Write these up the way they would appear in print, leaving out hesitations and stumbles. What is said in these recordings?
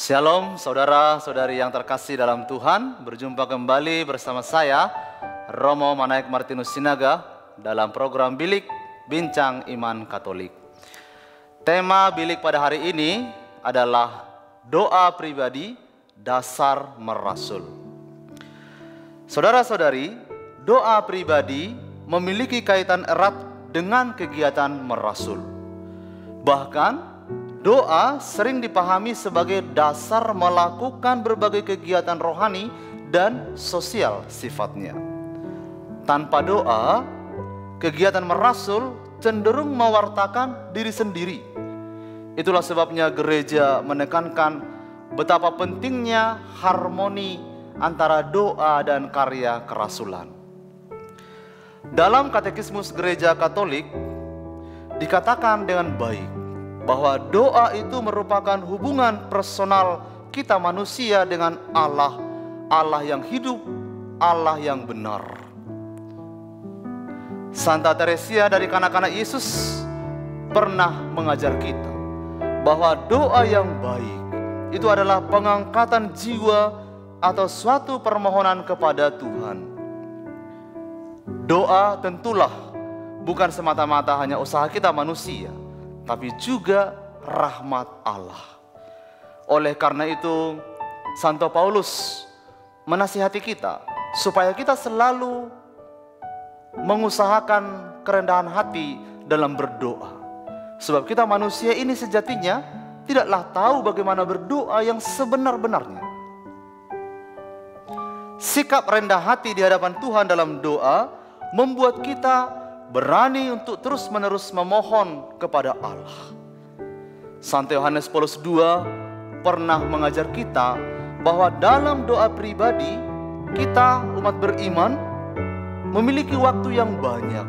Shalom saudara-saudari yang terkasih dalam Tuhan. Berjumpa kembali bersama saya Romo Manaik Martinus Sinaga dalam program Bilik Bincang Iman Katolik. Tema bilik pada hari ini adalah doa pribadi dasar merasul. Saudara-saudari, doa pribadi memiliki kaitan erat dengan kegiatan merasul. Bahkan doa sering dipahami sebagai dasar melakukan berbagai kegiatan rohani dan sosial sifatnya. Tanpa doa, kegiatan merasul cenderung mewartakan diri sendiri. Itulah sebabnya gereja menekankan betapa pentingnya harmoni antara doa dan karya kerasulan. Dalam Katekismus Gereja Katolik dikatakan dengan baik bahwa doa itu merupakan hubungan personal kita manusia dengan Allah, Allah yang hidup, Allah yang benar. Santa Teresia dari kanak-kanak Yesus pernah mengajar kita bahwa doa yang baik itu adalah pengangkatan jiwa atau suatu permohonan kepada Tuhan. Doa tentulah bukan semata-mata hanya usaha kita manusia, tapi juga rahmat Allah. Oleh karena itu, Santo Paulus menasihati kita supaya kita selalu mengusahakan kerendahan hati dalam berdoa. Sebab kita manusia ini sejatinya tidaklah tahu bagaimana berdoa yang sebenar-benarnya. Sikap rendah hati di hadapan Tuhan dalam doa membuat kita berani untuk terus-menerus memohon kepada Allah. Santo Yohanes Paulus II pernah mengajar kita bahwa dalam doa pribadi kita umat beriman memiliki waktu yang banyak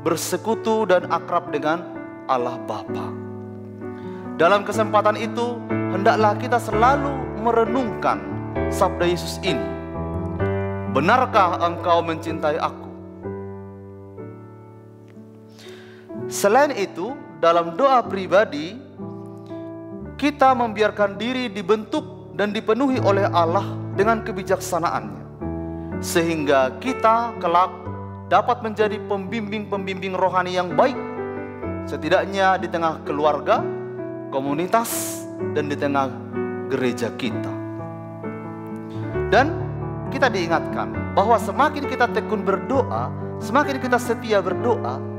bersekutu dan akrab dengan Allah Bapa. Dalam kesempatan itu hendaklah kita selalu merenungkan sabda Yesus ini. Benarkah engkau mencintai aku? Selain itu, dalam doa pribadi, kita membiarkan diri dibentuk dan dipenuhi oleh Allah dengan kebijaksanaannya. Sehingga kita kelak dapat menjadi pembimbing-pembimbing rohani yang baik. Setidaknya di tengah keluarga, komunitas, dan di tengah gereja kita. Dan kita diingatkan bahwa semakin kita tekun berdoa, semakin kita setia berdoa,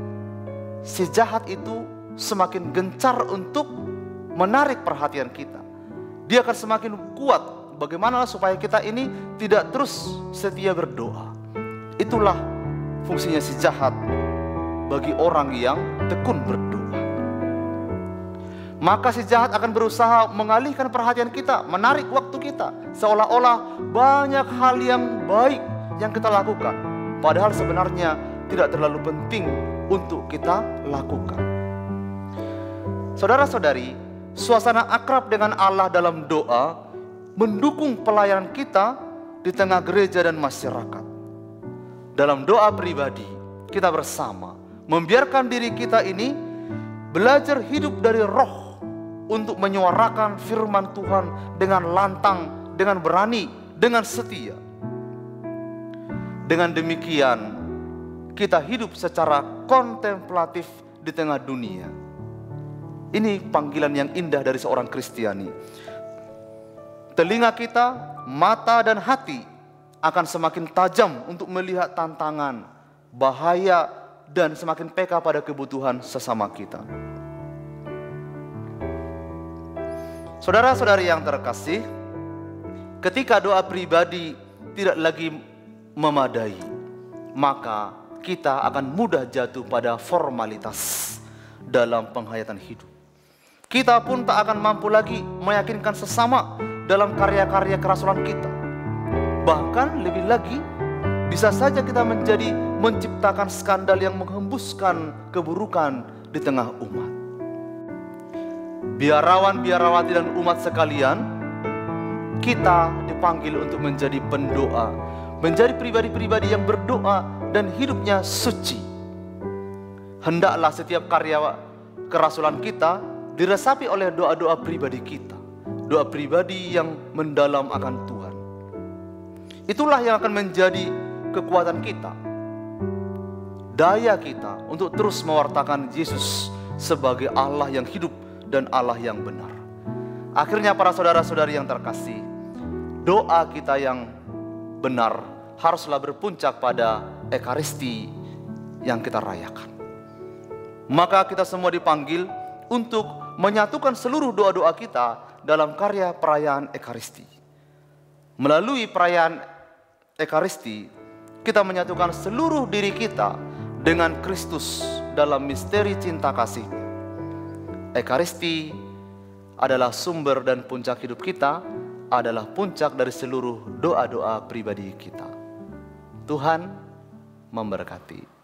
si jahat itu semakin gencar untuk menarik perhatian kita. Dia akan semakin kuat bagaimana supaya kita ini tidak terus setia berdoa. Itulah fungsinya si jahat bagi orang yang tekun berdoa. Maka si jahat akan berusaha mengalihkan perhatian kita, menarik waktu kita, seolah-olah banyak hal yang baik yang kita lakukan, padahal sebenarnya tidak terlalu penting untuk kita lakukan. Saudara-saudari, suasana akrab dengan Allah dalam doa mendukung pelayanan kita di tengah gereja dan masyarakat. Dalam doa pribadi, kita bersama membiarkan diri kita ini belajar hidup dari roh untuk menyuarakan firman Tuhan dengan lantang, dengan berani, dengan setia. Dengan demikian, kita hidup secara kontemplatif di tengah dunia. Ini panggilan yang indah dari seorang Kristiani. Telinga kita, mata dan hati akan semakin tajam untuk melihat tantangan, bahaya, dan semakin peka pada kebutuhan sesama kita. Saudara-saudari yang terkasih, ketika doa pribadi tidak lagi memadai, maka kita akan mudah jatuh pada formalitas dalam penghayatan hidup. Kita pun tak akan mampu lagi meyakinkan sesama dalam karya-karya kerasulan kita. Bahkan lebih lagi, bisa saja kita menciptakan skandal yang menghembuskan keburukan di tengah umat. Biarawan-biarawati dan umat sekalian, kita dipanggil untuk menjadi pendoa, menjadi pribadi-pribadi yang berdoa dan hidupnya suci. Hendaklah setiap karya kerasulan kita diresapi oleh doa-doa pribadi kita. doa pribadi yang mendalam akan Tuhan. Itulah yang akan menjadi kekuatan kita, daya kita untuk terus mewartakan Yesus sebagai Allah yang hidup dan Allah yang benar. Akhirnya para saudara-saudari yang terkasih, doa kita yang benar haruslah berpuncak pada Ekaristi yang kita rayakan. Maka kita semua dipanggil untuk menyatukan seluruh doa-doa kita dalam karya perayaan Ekaristi. Melalui perayaan Ekaristi, kita menyatukan seluruh diri kita dengan Kristus dalam misteri cinta kasih. Ekaristi adalah sumber dan puncak hidup kita, adalah puncak dari seluruh doa-doa pribadi kita. Tuhan memberkati.